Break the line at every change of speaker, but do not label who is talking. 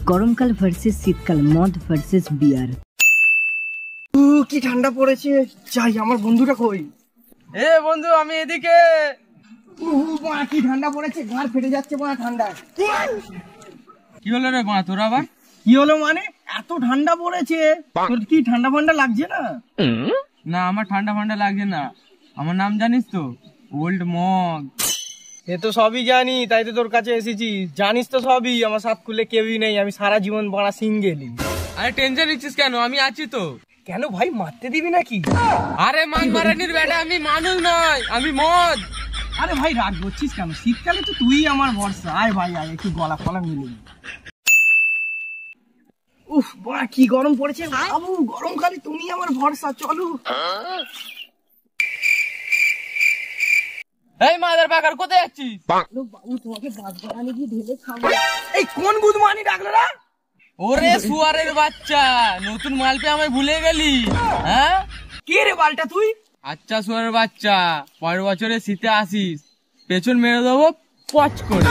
গরমকাল ভার্সেস শীতকাল, মদ ভার্সেস বিয়ার।
কি ঠান্ডা পড়েছে, যাই আমার বন্ধুটা কই?
এ বন্ধু, আমি এদিকে।
কি ঠান্ডা পড়েছে, ঘাড় ফেটে যাচ্ছে মা ঠান্ডায়।
কি হলো রে মা তোর আবার?
কি হলো মানে, এত ঠান্ডা পড়েছে, তোর কি ঠান্ডা ফান্ডা লাগছে না?
না, আমার ঠান্ডা ফান্ডা লাগছে না। আমার নাম জানিস তো, ওল্ড মগ।
সে তো সবই জানি, তাই তো তোর কাছে এসেছি। জানিস তো সবই, আমার সাত খুলে কেউই নেই, আমি সারা জীবন বড়া সিঙ্গেলি।
আরে টেনশন নিচ্ছিস কেন, আমি আছি তো।
কেন ভাই, মারতে দিবি নাকি?
আরে মান মারানির বেটা, আমি মানুষ নয়, আমি মদ।
আরে ভাই রাগ করছিস কেন, শীতকালে তো তুই আমার ভরসা। আয় ভাই আয়, একটু গলা ফলা মিলে। উফ বড়া কি গরম পড়েছে বাবু, গরমকালে তুমি আমার ভরসা, চলো।
এই মাদার পাকার, কোথায় যাচ্ছিস?
বাবু তোমাকে বাস বাগানে গিয়ে ঢেলে খাবো। এই কোন গুদমানি ডাকলো রা?
ওরে সুয়ারের বাচ্চা, নতুন মাল পেয়ে আমায় ভুলে গেলি? হ্যাঁ,
কে রে বালটা তুই?
আচ্ছা সুয়ারের বাচ্চা, পরের বছরে শীতে আসিস, পেছন মেরে দেবো পচ করে।